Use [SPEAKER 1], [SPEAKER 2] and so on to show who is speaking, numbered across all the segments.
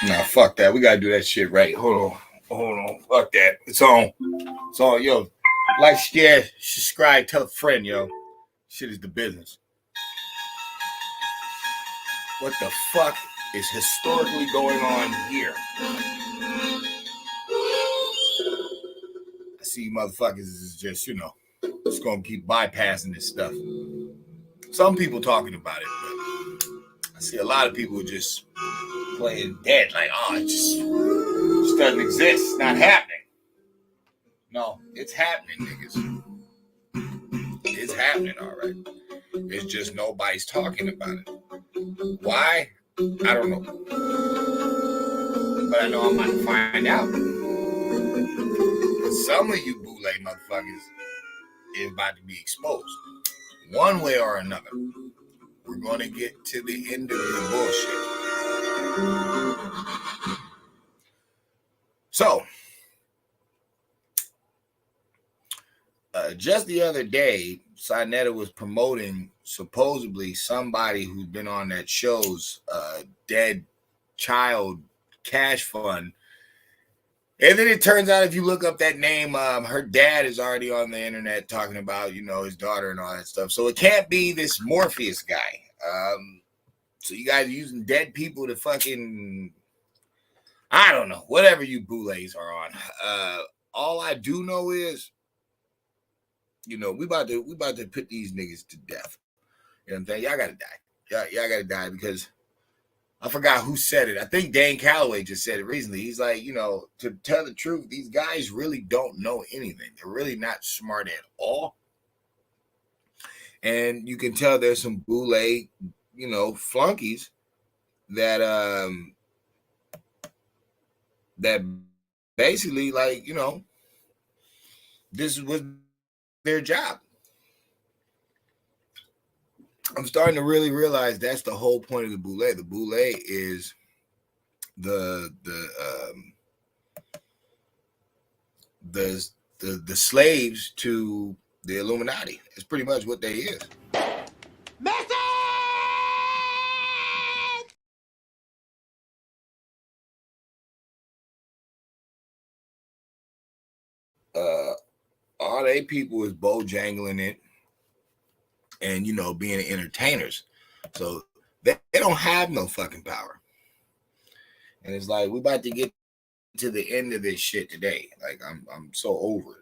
[SPEAKER 1] Nah, fuck that. We gotta do that shit right. Hold on. Fuck that. It's on. It's on. Yo, like, share, subscribe, tell a friend, yo. Shit is the business. What the fuck is historically going on here? I see you motherfuckers is just, just gonna keep bypassing this stuff. Some people talking about it, but I see a lot of people just playing dead, like, oh, it just doesn't exist. It's not happening. No, it's happening, niggas. It's happening, all right. It's just nobody's talking about it. Why? I don't know. But I know I'm about to find out. Some of you bootleg motherfuckers is about to be exposed. One way or another. We're going to get to the end of the bullshit. So, just the other day, Sinetta was promoting supposedly somebody who's been on that show's dead child cash fund. And then it turns out if you look up that name, her dad is already on the internet talking about, his daughter and all that stuff. So it can't be this Morpheus guy. So you guys are using dead people to fucking, I don't know, whatever you bootlegs are on. All I do know is, we about to put these niggas to death. You know what I'm saying? Y'all gotta die. Y'all gotta die because I forgot who said it. I think Dane Calloway just said it recently. He's like, to tell the truth, these guys really don't know anything. They're really not smart at all. And you can tell there's some bootleg, flunkies that that basically, like, this was their job. I'm starting to really realize that's the whole point of the boule. The boule is the slaves to the Illuminati. It's pretty much what they is. All they people is bojangling it and, being entertainers. So they don't have no fucking power. And it's like, we're about to get to the end of this shit today. Like, I'm so over it.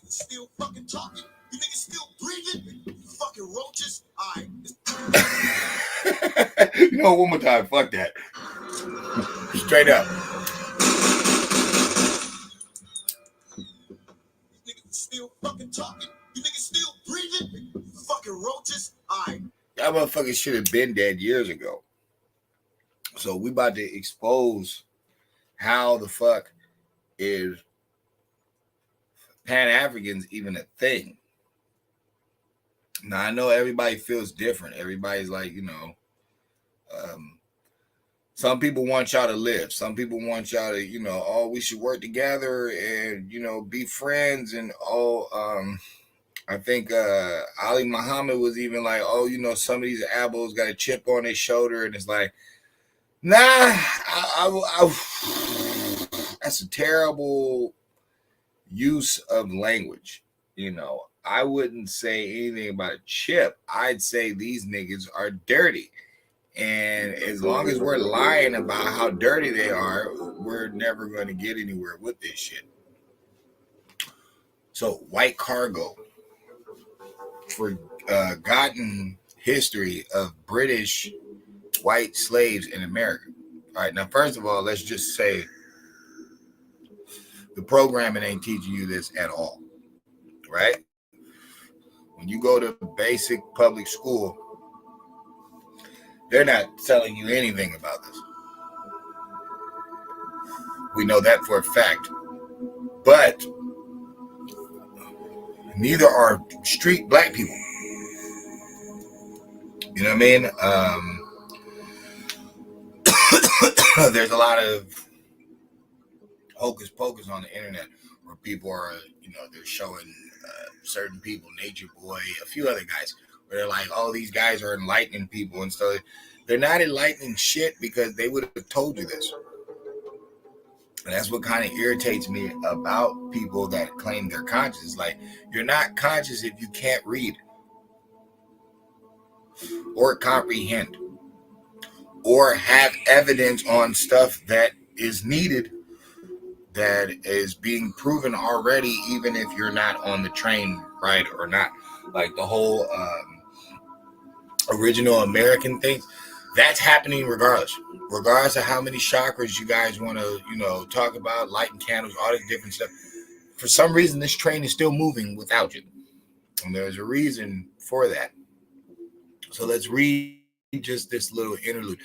[SPEAKER 1] Still fucking talking? You niggas still breathing? You fucking roaches? Alright. One more time. Fuck that. Straight up. You niggas still fucking talking? You niggas still breathing? You fucking roaches? Alright. Y'all motherfuckers should have been dead years ago. So we about to expose how the fuck is Pan-Africans even a thing. Now, I know everybody feels different. Everybody's like, some people want y'all to live. Some people want y'all to, we should work together and, be friends. And, I think Ali Muhammad was even like, some of these abos got a chip on their shoulder. And it's like, nah, that's a terrible use of language. I wouldn't say anything about a chip. I'd say these niggas are dirty. And as long as we're lying about how dirty they are, we're never going to get anywhere with this shit. So, white cargo, forgotten history of British white slaves in America. All right, now, first of all, let's just say the programming ain't teaching you this at all, right? When you go to basic public school, they're not telling you anything about this. We know that for a fact. But neither are street black people. You know what I mean? There's a lot of hocus pocus on the internet where people are, they're showing certain people, Nature Boy, a few other guys, where they're like, oh, these guys are enlightening people and stuff. They're not enlightening shit because they would have told you this. And that's what kind of irritates me about people that claim they're conscious. Like, you're not conscious if you can't read or comprehend or have evidence on stuff that is needed, that is being proven already, even if you're not on the train ride or not. Like the whole original American thing, that's happening regardless of how many chakras you guys want to, talk about, lighting candles, all this different stuff. For some reason, this train is still moving without you. And there's a reason for that. So let's read just this little interlude.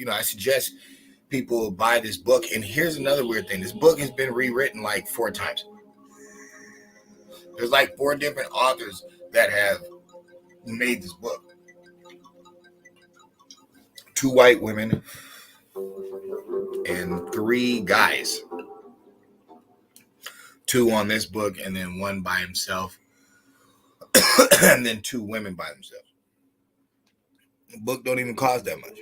[SPEAKER 1] I suggest people buy this book. And here's another weird thing. This book has been rewritten like 4 times. There's like 4 different authors that have made this book. 2 white women and 3 guys. 2 on this book, and then 1 by himself, and then 2 women by themselves. The book don't even cost that much,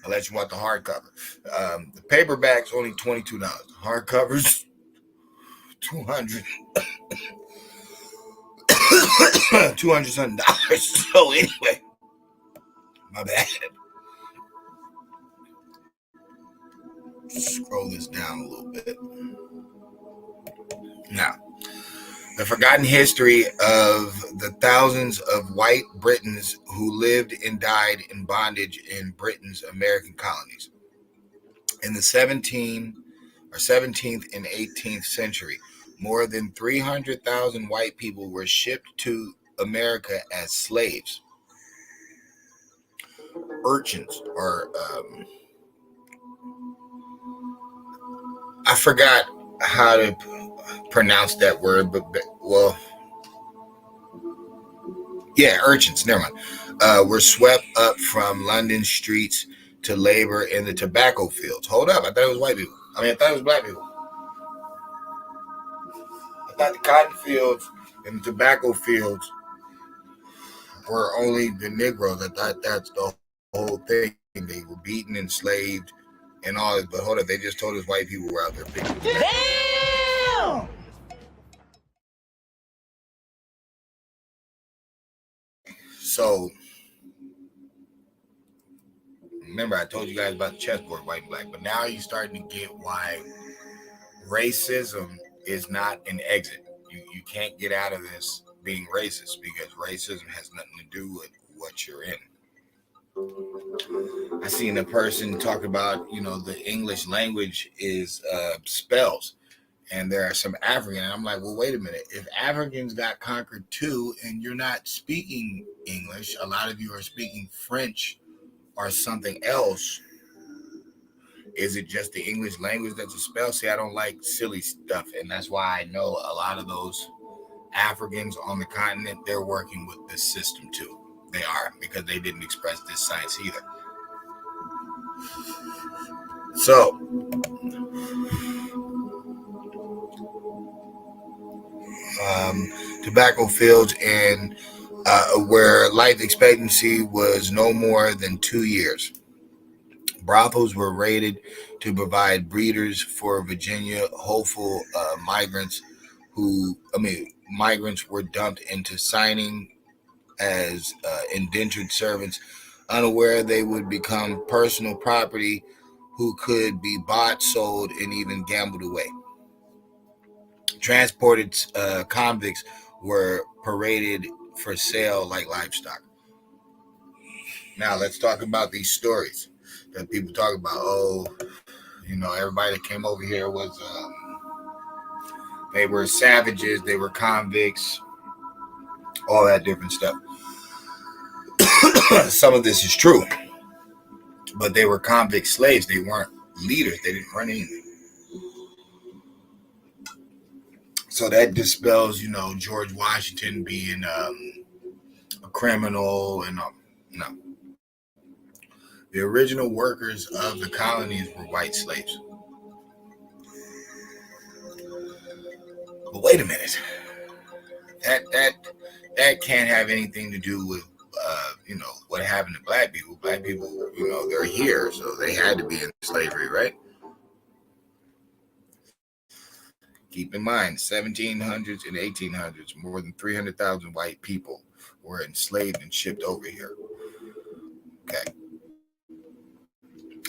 [SPEAKER 1] unless you want the hardcover. The paperback's only $22. The hardcover's $200. $200 something. So anyway, my bad. Scroll this down a little bit. Now, the forgotten history of the thousands of white Britons who lived and died in bondage in Britain's American colonies. In the 17th and 18th century, more than 300,000 white people were shipped to America as slaves. Urchins, or I forgot how to pronounce that word, but urchins, never mind, were swept up from London streets to labor in the tobacco fields. Hold up, I thought it was white people. I thought it was black people. I thought the cotton fields and the tobacco fields were only the Negroes. I thought that's the whole thing. They were beaten, enslaved, and all this. But hold up, they just told us white people were out there picking. Damn! So, remember I told you guys about the chessboard, white and black, but now you're starting to get why racism is not an exit. You can't get out of this being racist, because racism has nothing to do with what you're in. I seen a person talk about, the English language is spells, and there are some African, and I'm like, well, wait a minute. If Africans got conquered too, and you're not speaking English, a lot of you are speaking French or something else, is it just the English language that's a spell? See, I don't like silly stuff, and that's why I know a lot of those Africans on the continent, they're working with this system too. They are, because they didn't express this science either. So, tobacco fields, and where life expectancy was no more than 2 years. Brothels were raided to provide breeders for Virginia hopeful migrants migrants were dumped into signing as indentured servants, unaware they would become personal property who could be bought, sold, and even gambled away. Transported convicts were paraded for sale like livestock. Now let's talk about these stories that people talk about. Oh, everybody that came over here was they were savages, they were convicts, all that different stuff. Some of this is true, but they were convict slaves. They weren't leaders. They didn't run anything. So that dispels, George Washington being a criminal and no. The original workers of the colonies were white slaves. But wait a minute. That can't have anything to do with what happened to black people. Black people, they're here, so they had to be in slavery, right? Keep in mind, 1700s and 1800s, more than 300,000 white people were enslaved and shipped over here. Okay.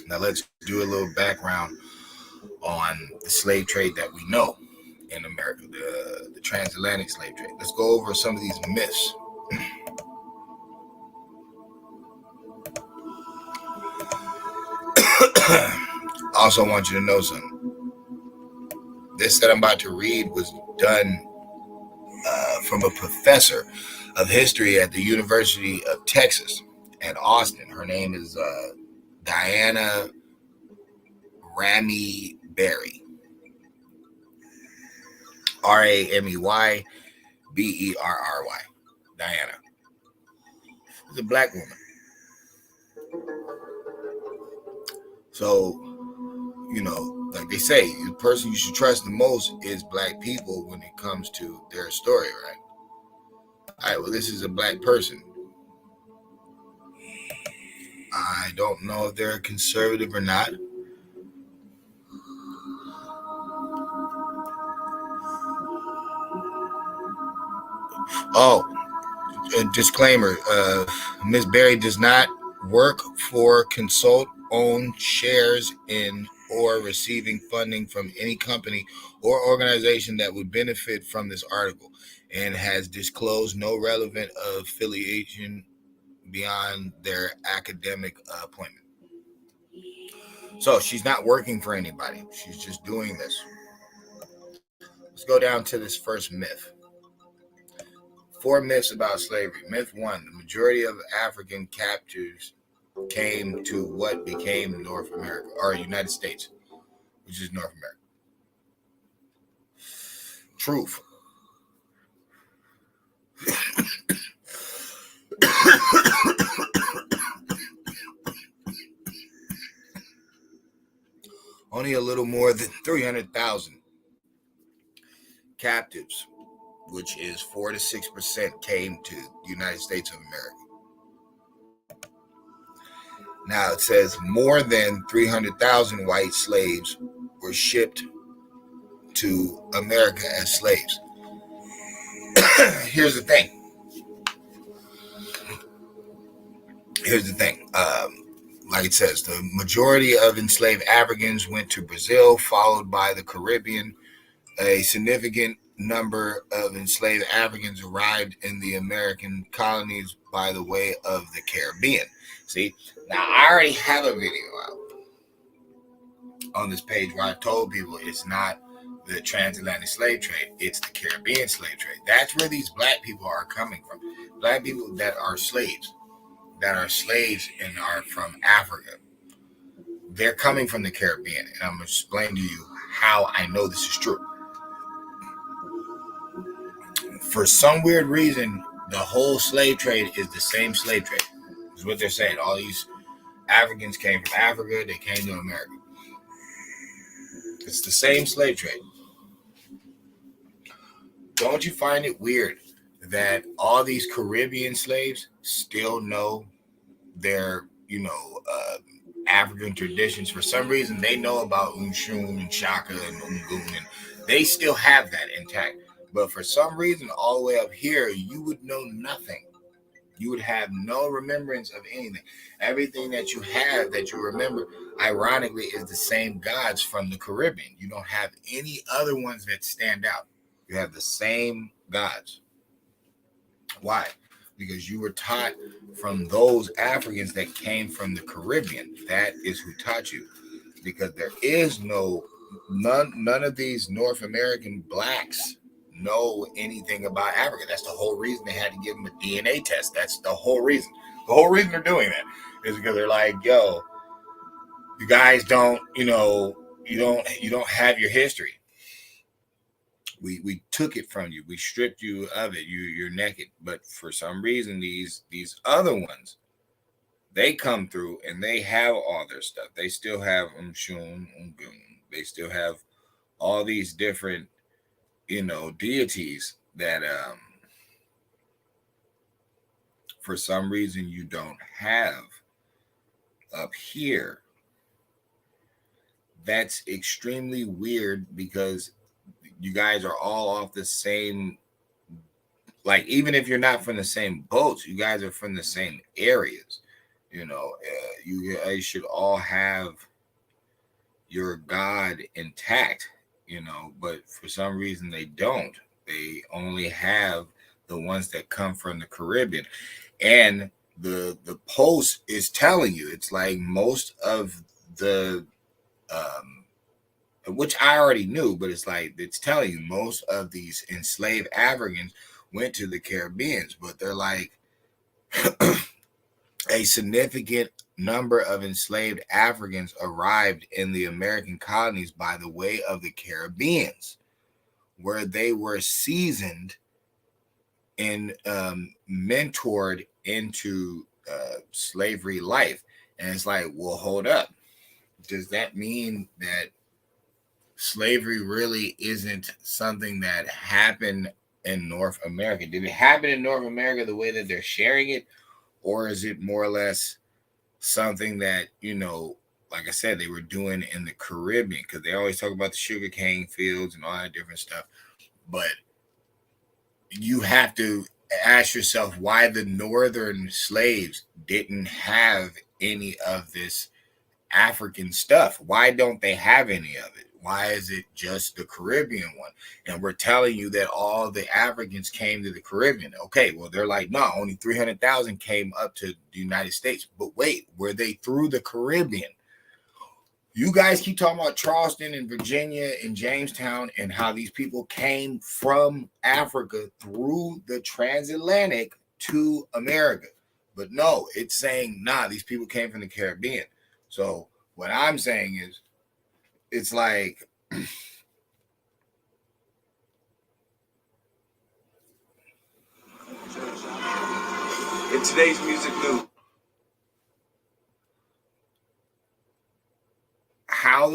[SPEAKER 1] Now let's do a little background on the slave trade that we know in America, the transatlantic slave trade. Let's go over some of these myths. Also want you to know something. This that I'm about to read was done from a professor of history at the University of Texas at Austin. Her name is Diana Ramey Berry. Ramey Berry. Diana. She's a black woman. So, like they say, the person you should trust the most is black people when it comes to their story, right? All right, well, this is a black person. I don't know if they're conservative or not. Oh, a disclaimer. Ms. Berry does not work for, consult, own shares in, or receiving funding from any company or organization that would benefit from this article, and has disclosed no relevant affiliation beyond their academic appointment. So she's not working for anybody. She's just doing this. Let's go down to this first myth. 4 myths about slavery. Myth 1, the majority of African captives came to what became North America, or United States, which is North America. Truth. Only a little more than 300,000 captives, which is 4 to 6%, came to the United States of America. Now it says more than 300,000 white slaves were shipped to America as slaves. Here's the thing. Like it says, the majority of enslaved Africans went to Brazil, followed by the Caribbean. A significant number of enslaved Africans arrived in the American colonies by the way of the Caribbean. See, now I already have a video out on this page where I told people it's not the transatlantic slave trade, it's the Caribbean slave trade. That's where these black people are coming from. Black people that are slaves and are from Africa. They're coming from the Caribbean, and I'm going to explain to you how I know this is true. For some weird reason, the whole slave trade is the same slave trade. Is what they're saying. All these Africans came from Africa, they came to America. It's the same slave trade. Don't you find it weird that all these Caribbean slaves still know their, African traditions? For some reason, they know about Unshun and Shaka and Ungun, and they still have that intact. But for some reason, all the way up here, you would know nothing. You would have no remembrance of anything. Everything that you have, that you remember, ironically, is the same gods from the Caribbean. You don't have any other ones that stand out. You have the same gods. Why? Because you were taught from those Africans that came from the Caribbean. That is who taught you. Because there is none of these North American blacks know anything about Africa. That's the whole reason they had to give them a DNA test. That's the whole reason. The whole reason they're doing that is because they're like, yo, you guys don't, you don't have your history. We took it from you. We stripped you of it. You're naked. But for some reason, these other ones They come through and they have all their stuff. They still have Shun, Gun. They still have all these different, deities that for some reason you don't have up here. That's extremely weird because you guys are all off the same, like, even if you're not from the same boats, you guys are from the same areas. You guys should all have your God intact, but for some reason they don't. They only have the ones that come from the Caribbean. And the post is telling you, it's like most of the which I already knew, but it's telling you most of these enslaved Africans went to the Caribbeans, but they're like a significant number of enslaved Africans arrived in the American colonies by the way of the Caribbeans, where they were seasoned and mentored into slavery life. And it's like, well, hold up. Does that mean that slavery really isn't something that happened in North America? Did it happen in North America the way that they're sharing it? Or is it more or less something that, like I said, they were doing in the Caribbean? Because they always talk about the sugarcane fields and all that different stuff. But you have to ask yourself why the northern slaves didn't have any of this African stuff. Why don't they have any of it? Why is it just the Caribbean one? And we're telling you that all the Africans came to the Caribbean. Okay, well, they're like, no, only 300,000 came up to the United States. But wait, were they through the Caribbean? You guys keep talking about Charleston and Virginia and Jamestown and how these people came from Africa through the transatlantic to America. But no, it's saying, nah, these people came from the Caribbean. So what I'm saying is, it's like, in today's music news, how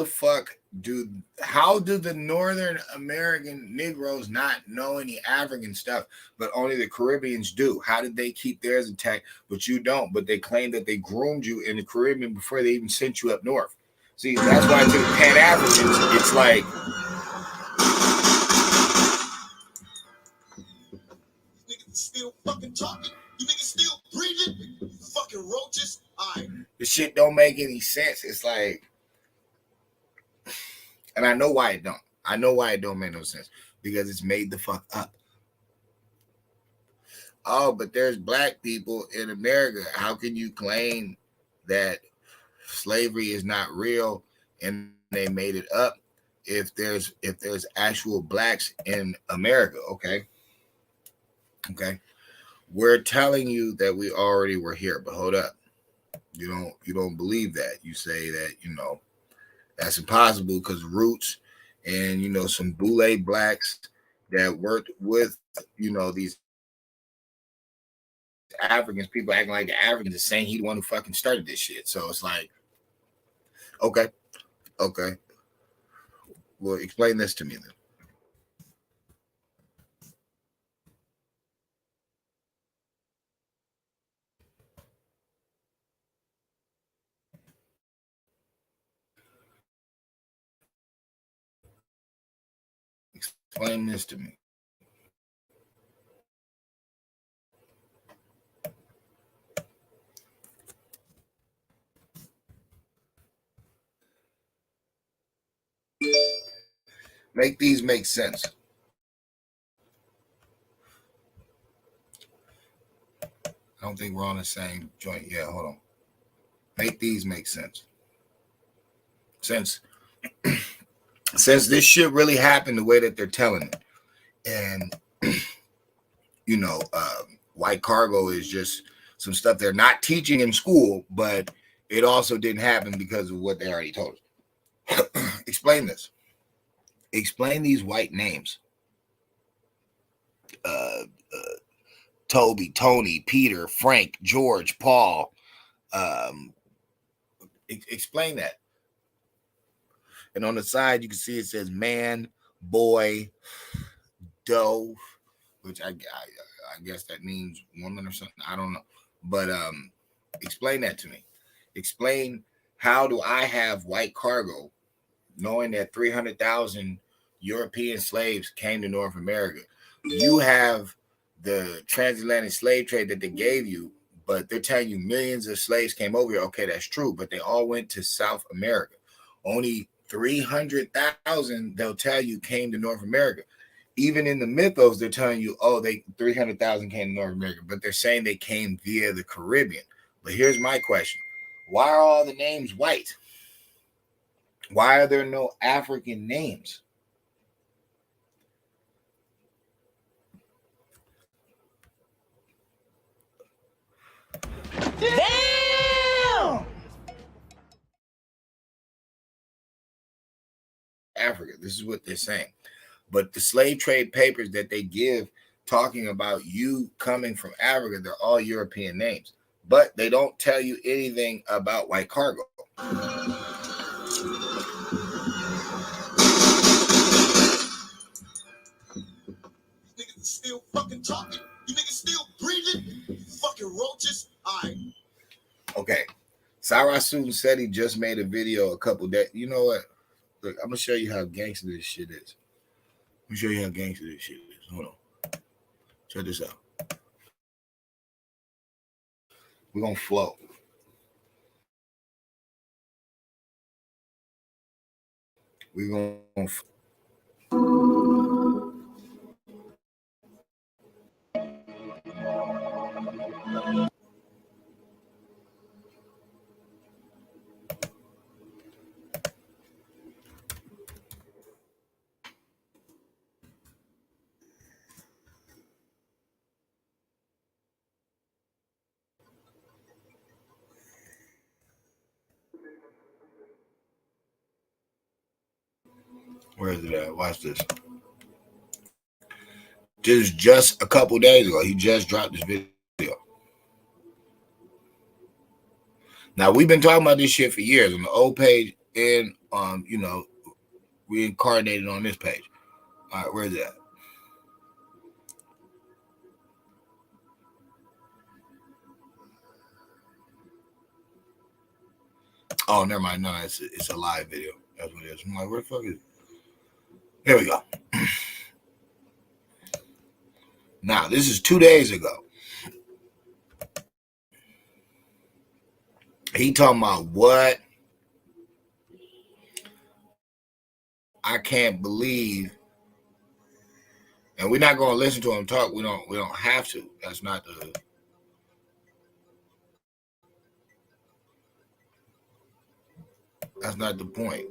[SPEAKER 1] do the Northern American Negroes not know any African stuff, but only the Caribbeans do? How did they keep theirs intact, but you don't? But they claim that they groomed you in the Caribbean before they even sent you up north. See, that's why to the Pan-Africans, it's like, niggas still fucking talking. You niggas still breathing. You fucking roaches. All right. The shit don't make any sense. It's like, and I know why it don't. I know why it don't make no sense. Because it's made the fuck up. Oh, but there's black people in America. How can you claim that slavery is not real and they made it up if there's actual blacks in America? Okay. We're telling you that we already were here, but hold up. You don't believe that. You say that, that's impossible because roots and some Boule blacks that worked with these Africans, people acting like the Africans is saying he the one who fucking started this shit. So it's like, okay. Well, explain this to me then. Explain this to me. Make these make sense. I don't think we're on the same joint. Yeah, hold on. Make these make sense. Since this shit really happened the way that they're telling it, and white cargo is just some stuff they're not teaching in school, but it also didn't happen because of what they already told us. Explain this. Explain these white names. Toby, Tony, Peter, Frank, George, Paul, Explain that. And on the side, you can see it says man, boy, doe, which I guess that means woman or something. I don't know. But explain that to me. Explain, how do I have white cargo knowing that 300,000 European slaves came to North America? You have the transatlantic slave trade that they gave you, but they're telling you millions of slaves came over here. Okay, that's true, but they all went to South America. Only 300,000, they'll tell you, came to North America. Even in the mythos, they're telling you, oh, 300,000 came to North America, but they're saying they came via the Caribbean. But here's my question. Why are all the names white? Why are there no African names? Damn! Africa. This is what they're saying. But the slave trade papers that they give talking about you coming from Africa, they're all European names. But they don't tell you anything about white cargo. Niggas still fucking talking. You niggas still breathing. Fucking roaches. All right. Okay. Sarah Soon said he just made a video a couple days. You know what? Look, I'm gonna show you how gangster this shit is. Let me show you how gangster this shit is. Hold on. Check this out. We're gonna flow. We're gonna Where is it at? Watch this. This is just a couple days ago. He just dropped this video. Now, we've been talking about this shit for years on the old page, and we incarnated on this page. All right, where's that? Oh, never mind. No, it's a live video. That's what it is. I'm like, where the fuck is it? Here we go. Now, this is 2 days ago. He talking about what? I can't believe. And we're not going to listen to him talk. We don't have to. That's not the point.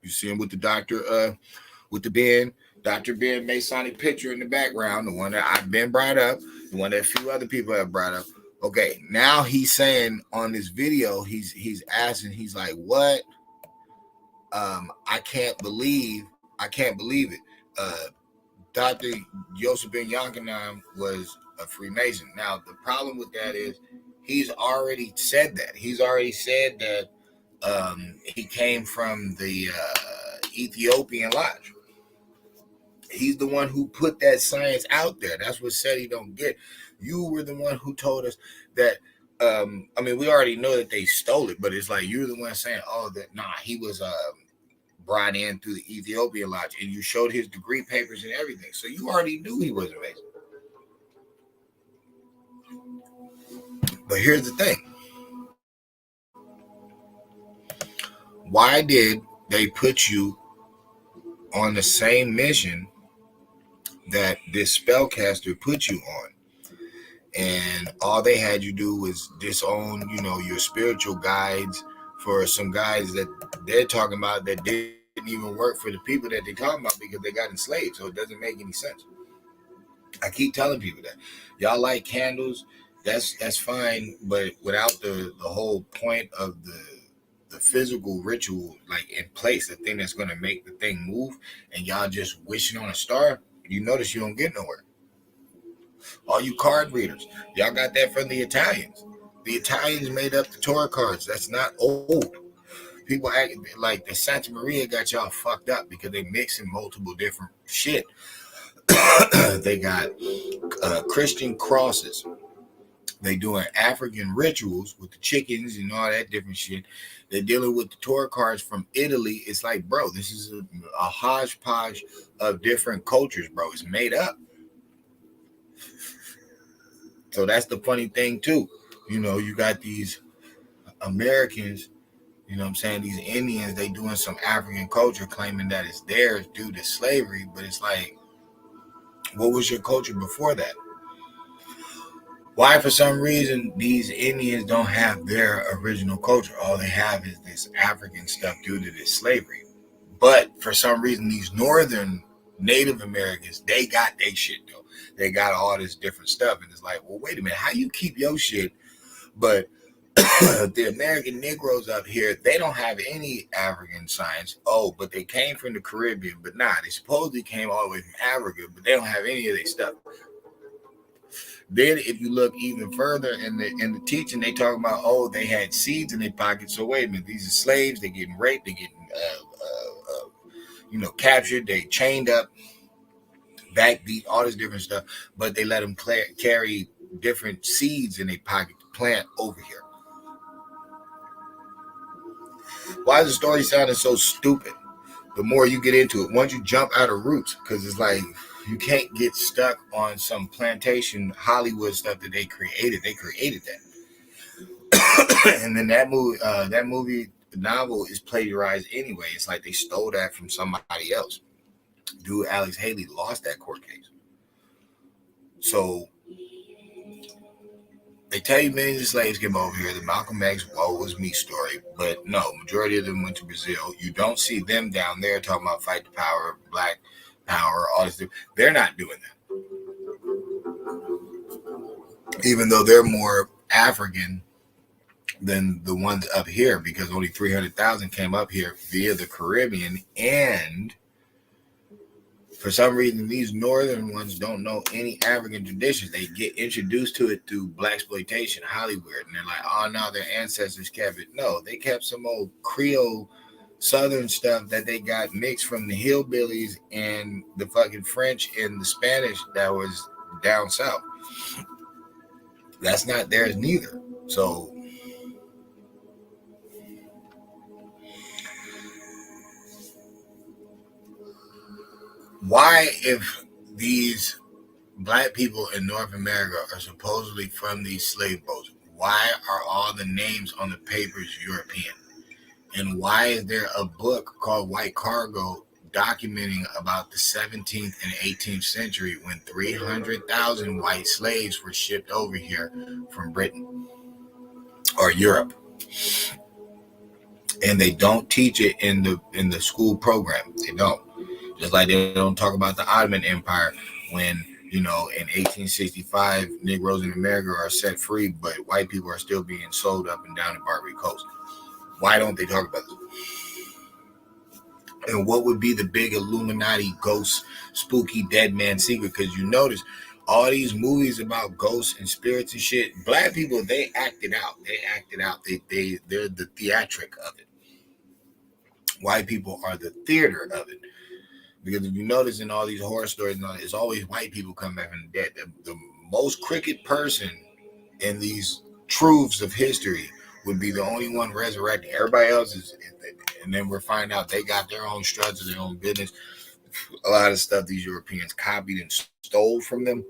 [SPEAKER 1] You see him with the doctor, with the Ben, Dr. Ben Masonic picture in the background, the one that I've been brought up, the one that a few other people have brought up. Okay, now he's saying on this video, he's asking, he's like, what? I can't believe it. Dr. Yosef Ben Yankanan was a Freemason. Now, the problem with that is he's already said that. He's already said that he came from the Ethiopian Lodge. He's the one who put that science out there. That's what SETI don't get. You were the one who told us that. We already know that they stole it, but it's like you're the one saying, "Oh, that he was brought in through the Ethiopian Lodge," and you showed his degree papers and everything. So you already knew he was amazing. But here's the thing: why did they put you on the same mission that this spellcaster put you on? And all they had you do was disown, your spiritual guides for some guys that they're talking about that didn't even work for the people that they're talking about because they got enslaved. So it doesn't make any sense. I keep telling people that y'all like candles, that's fine, but without the whole point of the physical ritual like in place, the thing that's going to make the thing move, and y'all just wishing on a star, You notice you don't get nowhere. All you card readers, y'all got that from the Italians. The Italians made up the Torah cards. That's not old. People act like the Santa Maria got y'all fucked up because they mixing multiple different shit. They got Christian crosses. They doing African rituals with the chickens and all that different shit. They're dealing with the Torah cards from Italy. It's like, bro, this is a hodgepodge of different cultures, bro. It's made up. So that's the funny thing too. You know, you got these Americans, you know what I'm saying, these Indians, they doing some African culture claiming that it's theirs due to slavery, but it's like, what was your culture before that? Why, for some reason, these Indians don't have their original culture? All they have is this African stuff due to this slavery. But for some reason, these northern Native Americans, they got their shit though. They got all this different stuff. And it's like, well, wait a minute, how you keep your shit, but the American Negroes up here, they don't have any African signs. Oh, but they came from the Caribbean. But nah, they supposedly came all the way from Africa, but they don't have any of their stuff. Then if you look even further in the teaching, they talk about, oh, they had seeds in their pockets. So wait a minute, these are slaves. They're getting raped. They're getting, captured. They chained up, backbeat, all this different stuff. But they let them carry different seeds in their pocket to plant over here. Why is the story sounding so stupid? The more you get into it, once you jump out of roots, because it's like you can't get stuck on some plantation Hollywood stuff that they created. They created that, and then that movie novel is plagiarized anyway. It's like they stole that from somebody else. Dude, Alex Haley lost that court case. So they tell you millions of slaves came over here. The Malcolm X woe was me story, but no, majority of them went to Brazil. You don't see them down there talking about fight the power, black power, all this. They're not doing that, even though they're more African than the ones up here, because only 300,000 came up here via the Caribbean, and for some reason, these northern ones don't know any African traditions. They get introduced to it through blaxploitation, Hollywood, and they're like, "Oh no, their ancestors kept it." No, they kept some old Creole, Southern stuff that they got mixed from the hillbillies and the fucking French and the Spanish that was down south. That's not theirs neither. So why, if these black people in North America are supposedly from these slave boats, why are all the names on the papers European? And why is there a book called White Cargo documenting about the 17th and 18th century when 300,000 white slaves were shipped over here from Britain or Europe? And they don't teach it in the school program. They don't. Just like they don't talk about the Ottoman Empire when, in 1865, Negroes in America are set free, but white people are still being sold up and down the Barbary Coast. Why don't they talk about this? And what would be the big Illuminati ghost, spooky dead man secret? Because you notice all these movies about ghosts and spirits and shit, black people, they acted out. They're the theatric of it. White people are the theater of it. Because if you notice in all these horror stories, it's always white people come back from the dead. The most crooked person in these truths of history would be the only one resurrecting. Everybody else is, and then we're finding out they got their own structure, their own business. A lot of stuff these Europeans copied and stole from them.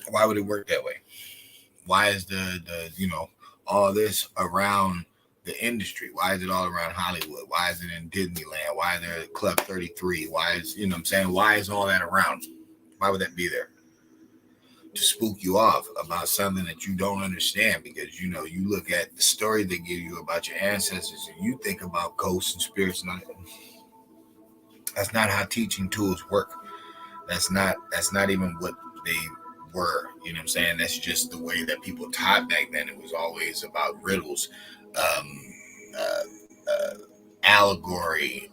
[SPEAKER 1] Why would it work that way? Why is the all this around the industry? Why is it all around Hollywood? Why is it in Disneyland? Why is there Club 33? Why is, why is all that around? Why would that be there? To spook you off about something that you don't understand, because you look at the story they give you about your ancestors and you think about ghosts and spirits. That's not how teaching tools work. That's not even what they were. That's just the way that people taught back then. It was always about riddles, allegory,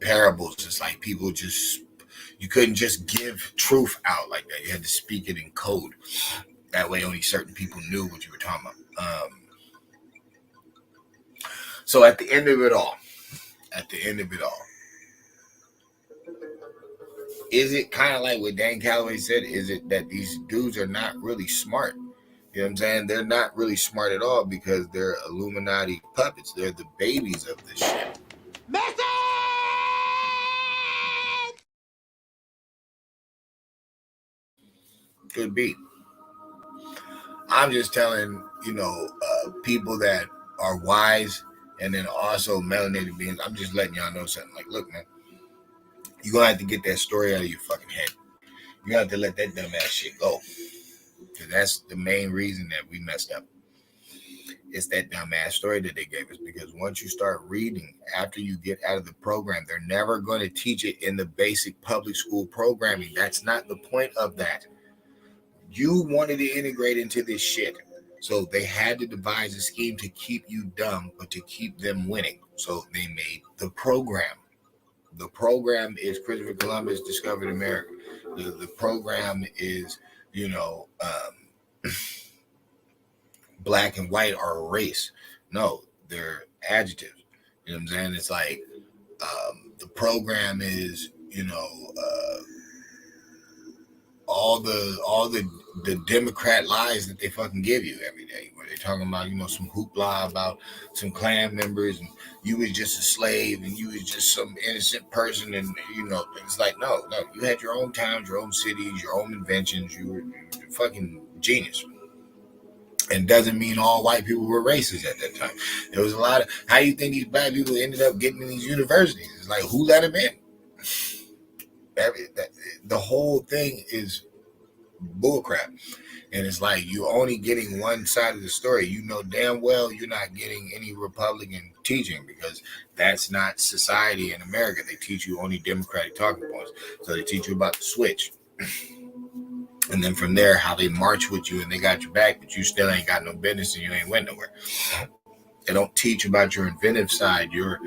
[SPEAKER 1] parables. It's like people just, you couldn't just give truth out like that. You had to speak it in code. That way only certain people knew what you were talking about. So at the end of it all, is it kind of like what Dan Calloway said? Is it that these dudes are not really smart? You know what I'm saying? They're not really smart at all because they're Illuminati puppets. They're the babies of this shit. Message! Could be. I'm just telling, people that are wise and then also melanated beings. I'm just letting y'all know something. Like, look, man, you're going to have to get that story out of your fucking head. You have to let that dumbass shit go. Because that's the main reason that we messed up. It's that dumbass story that they gave us. Because once you start reading, after you get out of the program, they're never going to teach it in the basic public school programming. That's not the point of that. You wanted to integrate into this shit. So they had to devise a scheme to keep you dumb, but to keep them winning. So they made the program. The program is Christopher Columbus discovered America. The program is, black and white are a race. No, they're adjectives. You know what I'm saying? It's like the program is, all the Democrat lies that they fucking give you every day, where they're talking about, some hoopla about some Klan members and you was just a slave and you was just some innocent person, and it's like no, you had your own towns, your own cities, your own inventions. You were fucking genius. And doesn't mean all white people were racist at that time. There was a lot of, how you think these black people ended up getting in these universities? It's like, who let them in? The whole thing is bullcrap. And it's like you're only getting one side of the story. You know damn well you're not getting any Republican teaching, because that's not society in America. They teach you only Democratic talking points. So they teach you about the switch. And then from there, how they march with you and they got your back, but you still ain't got no business and you ain't went nowhere. They don't teach about your inventive side, your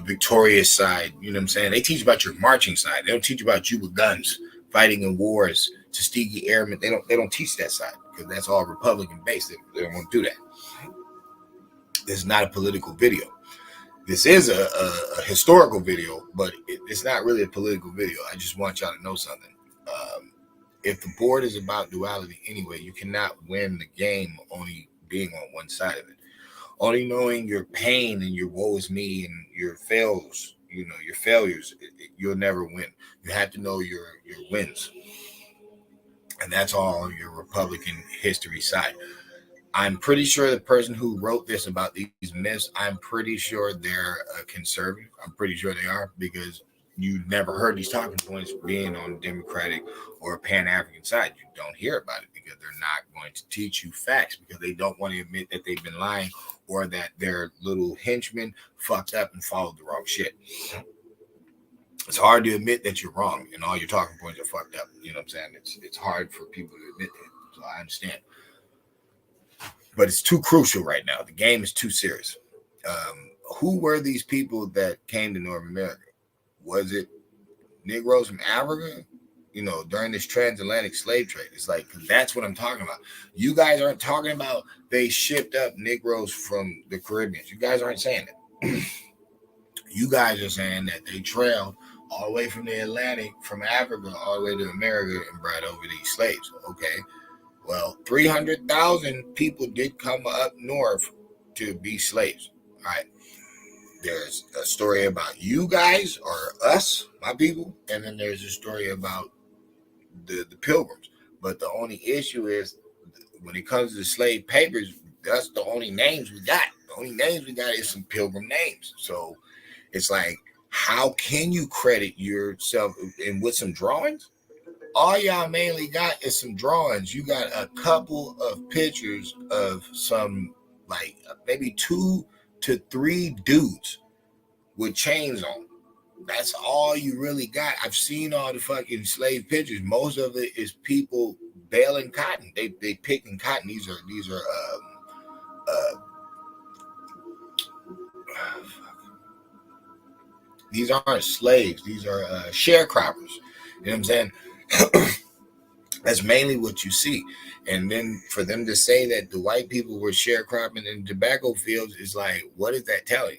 [SPEAKER 1] victorious side. You know what I'm saying? They teach about your marching side. They don't teach about you with guns, fighting in wars, Tuskegee Airmen. They don't teach that side, because that's all Republican based. They don't want to do that. This is not a political video. This is a historical video, but it's not really a political video. I just want y'all to know something. If the board is about duality anyway, you cannot win the game only being on one side of it. Only knowing your pain and your woe is me and your fails, your failures, you'll never win. You have to know your wins. And that's all your Republican history side. I'm pretty sure the person who wrote this about these myths, I'm pretty sure they're a conservative. I'm pretty sure they are, because you never heard these talking points being on the Democratic or Pan-African side. You don't hear about it because they're not going to teach you facts, because they don't want to admit that they've been lying or that their little henchmen fucked up and followed the wrong shit. It's hard to admit that you're wrong and all your talking points are fucked up. You know what I'm saying? It's hard for people to admit that. So I understand. But it's too crucial right now. The game is too serious. Who were these people that came to North America? Was it Negroes from Africa? During this transatlantic slave trade. It's like, that's what I'm talking about. You guys aren't talking about they shipped up Negroes from the Caribbean. You guys aren't saying that. You guys are saying that they trailed all the way from the Atlantic, from Africa, all the way to America and brought over these slaves. Okay. Well, 300,000 people did come up north to be slaves. All right. There's a story about you guys, or us, my people, and then there's a story about the pilgrims. But the only issue is, when it comes to the slave papers, that's the only names we got. The only names we got is some pilgrim names. So it's like, how can you credit yourself? And with some drawings, all y'all mainly got is some drawings. You got a couple of pictures of some, like, maybe 2 to 3 dudes with chains on. That's all you really got. I've seen all the fucking slave pictures. Most of it is people baling cotton. They picking cotton. These are These aren't slaves. These are sharecroppers. You know what I'm saying? That's mainly what you see. And then for them to say that the white people were sharecropping in tobacco fields is like, what does that tell you?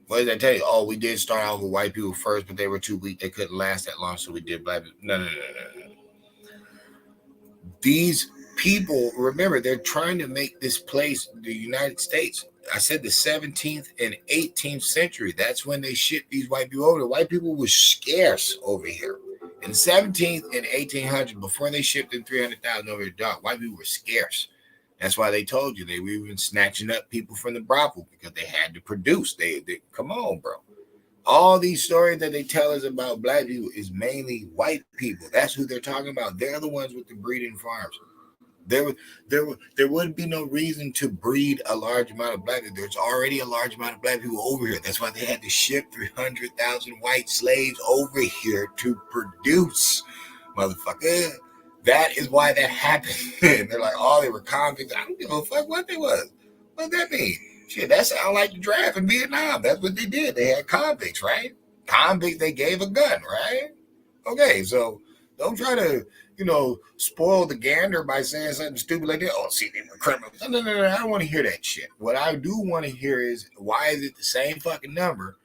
[SPEAKER 1] What does that tell you? Oh, we did start off with white people first, but they were too weak. They couldn't last that long, so we did black people. No. These people, remember, they're trying to make this place the United States. I said the 17th and 18th century. That's when they shipped these white people over. The white people were scarce over here. In the 17th and 1800s, before they shipped in 300,000 over the dock, white people were scarce. That's why they told you they were even snatching up people from the brothel because they had to produce. They come on, bro. All these stories that they tell us about black people is mainly white people. That's who they're talking about. They're the ones with the breeding farms. There wouldn't be no reason to breed a large amount of black people. There's already a large amount of black people over here. That's why they had to ship 300,000 white slaves over here to produce, motherfucker. That is why that happened. They're like, oh, they were convicts. I don't give a fuck what they was. What does that mean? Shit, that sounds like the draft in Vietnam. That's what they did. They had convicts, right? Convicts, they gave a gun, right? Okay, so don't try to, spoil the gander by saying something stupid like that. Oh, see, they were criminals. No. I don't want to hear that shit. What I do want to hear is, why is it the same fucking number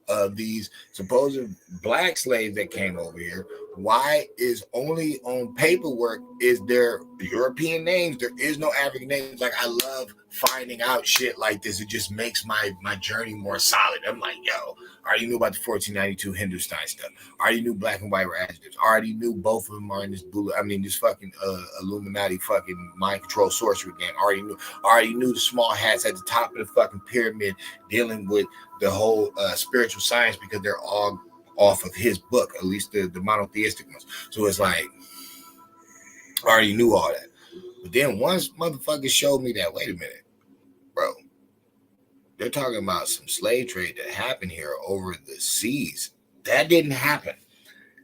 [SPEAKER 1] of these supposed black slaves that came over here? Why is only on paperwork is there European names? There is no African names. Like, I love finding out shit like this. It just makes my journey more solid. I'm like, yo, I already knew about the 1492 Hindustan stuff. I already knew black and white were adjectives. I already knew both of them are in this fucking Illuminati fucking mind control sorcery game. I already knew the small hats at the top of the fucking pyramid dealing with the whole spiritual science, because they're all off of his book, at least the monotheistic ones. So it's like, I already knew all that. But then once motherfuckers showed me that, wait a minute, bro, they're talking about some slave trade that happened here over the seas. That didn't happen.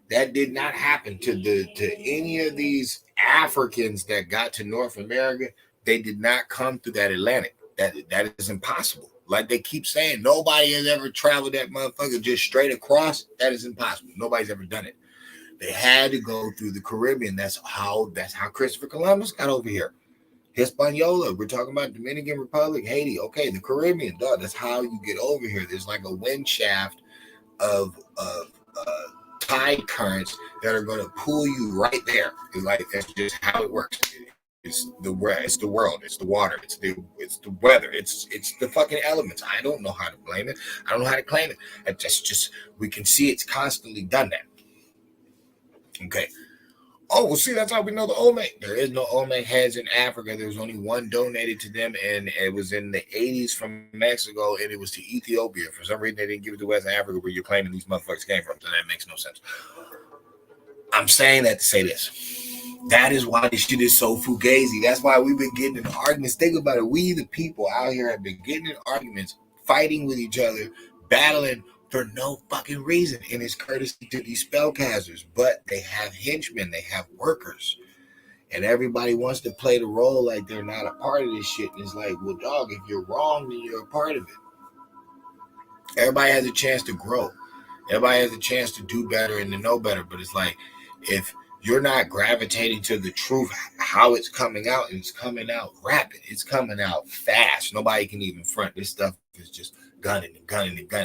[SPEAKER 1] That did not happen to any of these Africans that got to North America. They did not come through that Atlantic. That is impossible. Like they keep saying, nobody has ever traveled that motherfucker just straight across. That is impossible. Nobody's ever done it. They had to go through the Caribbean. That's how Christopher Columbus got over here. Hispaniola, we're talking about Dominican Republic, Haiti. Okay, the Caribbean, dog. That's how you get over here. There's like a wind shaft of tide currents that are going to pull you right there. It's like, that's just how it works. It's the world, it's the water, it's the weather, it's the fucking elements. I don't know how to blame it. I don't know how to claim it. It just we can see it's constantly done that. Okay. Oh, well, see, that's how we know the Olmec. There is no Olmec heads in Africa. There was only one donated to them, and it was in the 80s from Mexico, and it was to Ethiopia. For some reason, they didn't give it to West Africa, where you're claiming these motherfuckers came from. So that makes no sense. I'm saying that to say this. That is why this shit is so fugazi. That's why we've been getting in arguments. Think about it. We, the people out here, have been getting in arguments, fighting with each other, battling for no fucking reason. And it's courtesy to these spellcasters. But they have henchmen. They have workers. And everybody wants to play the role like they're not a part of this shit. And it's like, well, dog, if you're wrong, then you're a part of it. Everybody has a chance to grow. Everybody has a chance to do better and to know better. But it's like, if you're not gravitating to the truth, how it's coming out, and it's coming out rapid. It's coming out fast. Nobody can even front. This stuff is just gunning.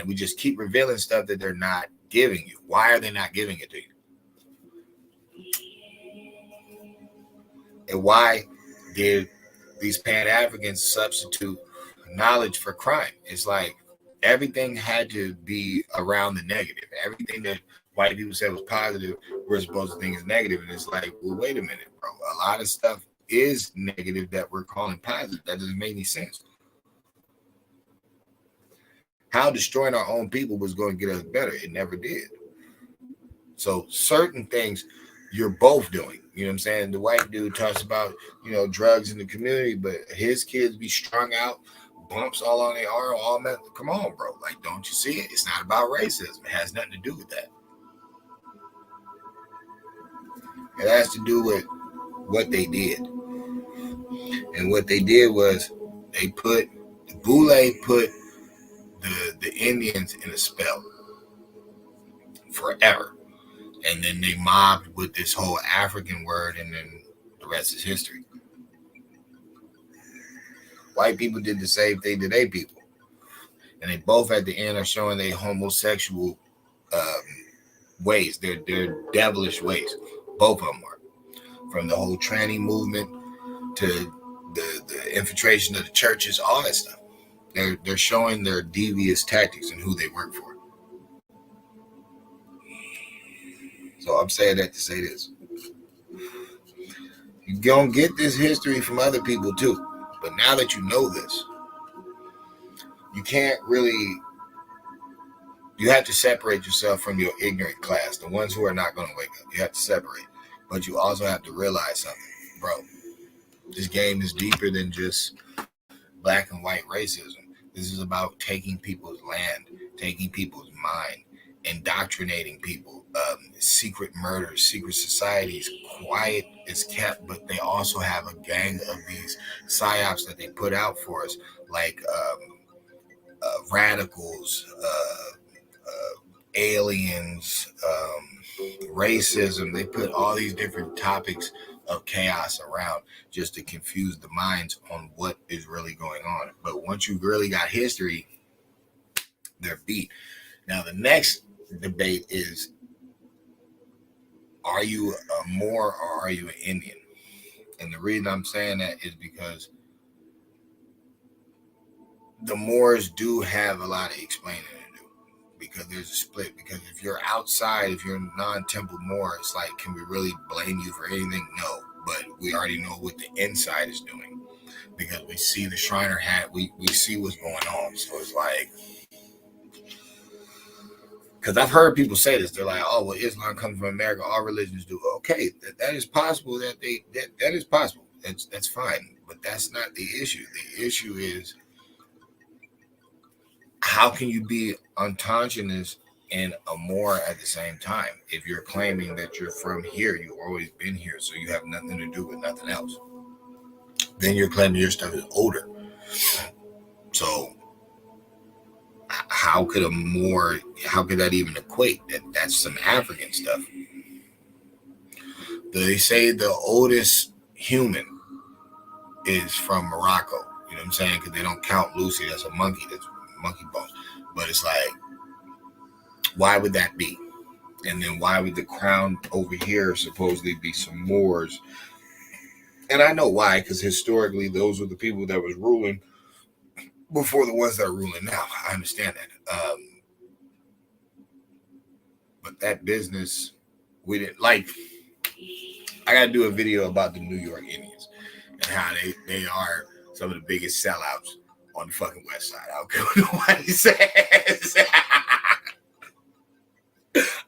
[SPEAKER 1] We just keep revealing stuff that they're not giving you. Why are they not giving it to you? And why did these Pan-Africans substitute knowledge for crime? It's like everything had to be around the negative. Everything that white people said was positive, we're supposed to think is negative. And it's like, well, wait a minute, bro. A lot of stuff is negative that we're calling positive. That doesn't make any sense. How destroying our own people was going to get us better? It never did. So certain things you're both doing. You know what I'm saying? The white dude talks about, drugs in the community, but his kids be strung out, bumps all on their arm, all that. Come on, bro. Like, don't you see it? It's not about racism. It has nothing to do with that. It has to do with what they did. And what they did was Boule put the Indians in a spell forever. And then they mobbed with this whole African word, and then the rest is history. White people did the same thing to their people. And they both at the end are showing their homosexual ways, their devilish ways. Both of them are. From the whole tranny movement to the infiltration of the churches, all that stuff. They're showing their devious tactics and who they work for. So I'm saying that to say this. You're going to get this history from other people too. But now that you know this, you can't really, you have to separate yourself from your ignorant class, the ones who are not going to wake up. You have to separate. But you also have to realize something. Bro, this game is deeper than just black and white racism. This is about taking people's land, taking people's mind, indoctrinating people, secret murders, secret societies. Quiet is kept, but they also have a gang of these psyops that they put out for us, like radicals, aliens, racism. They put all these different topics of chaos around just to confuse the minds on what is really going on. But once you really got history, they're beat. Now, the next debate is, are you a Moor or are you an Indian? And the reason I'm saying that is because the Moors do have a lot of explaining to do, because there's a split. Because if you're outside, if you're a non-temple Moor, it's like, can we really blame you for anything? No, but we already know what the inside is doing, because we see the Shriner hat, we see what's going on. So it's like, because I've heard people say this, they're like, oh, well, Islam comes from America, all religions do. Okay, that is possible, that is possible. That's fine, but that's not the issue. The issue is, how can you be autonomous and a Moor at the same time? If you're claiming that you're from here, you've always been here, so you have nothing to do with nothing else. Then you're claiming your stuff is older. So how could that even equate? That's some African stuff. They say the oldest human is from Morocco. You know what I'm saying? Because they don't count Lucy. That's a monkey. That's monkey bones. But it's like, why would that be? And then why would the crown over here supposedly be some Moors? And I know why, because historically those were the people that was ruling before the ones that are ruling now. I understand that. But that business, we didn't like. I got to do a video about the New York Indians and how they are some of the biggest sellouts on the fucking West Side. I don't care what nobody says.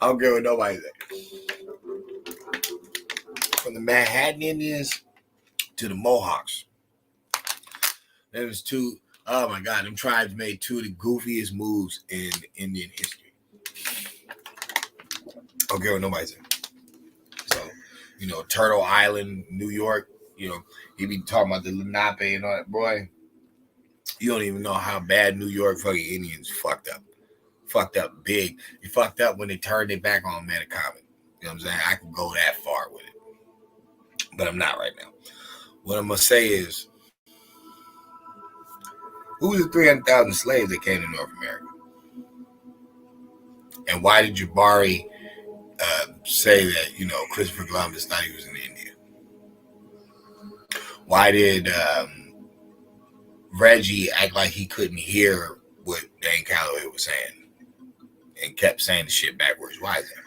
[SPEAKER 1] I don't care what nobody says. From the Manhattan Indians to the Mohawks. There was two. Oh my God, them tribes made two of the goofiest moves in Indian history. I don't care what nobody says. So, Turtle Island, New York, he be talking about the Lenape and all that. Boy, you don't even know how bad New York fucking Indians fucked up. Fucked up big. They fucked up when they turned their back on Metacomet. You know what I'm saying? I can go that far with it. But I'm not right now. What I'm going to say is, who was the 300,000 slaves that came to North America? And why did Jabari say that, Christopher Columbus thought he was in India? Why did Reggie act like he couldn't hear what Dan Calloway was saying and kept saying the shit backwards? Why is that?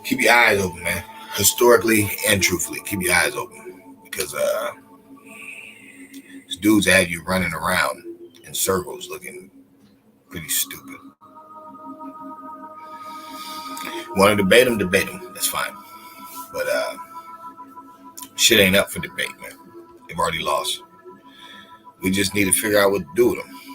[SPEAKER 1] Keep your eyes open, man. Historically and truthfully, keep your eyes open, because these dudes have you running around in circles looking pretty stupid. Want to debate them, that's fine. But shit ain't up for debate, man. They've already lost. We just need to figure out what to do with them.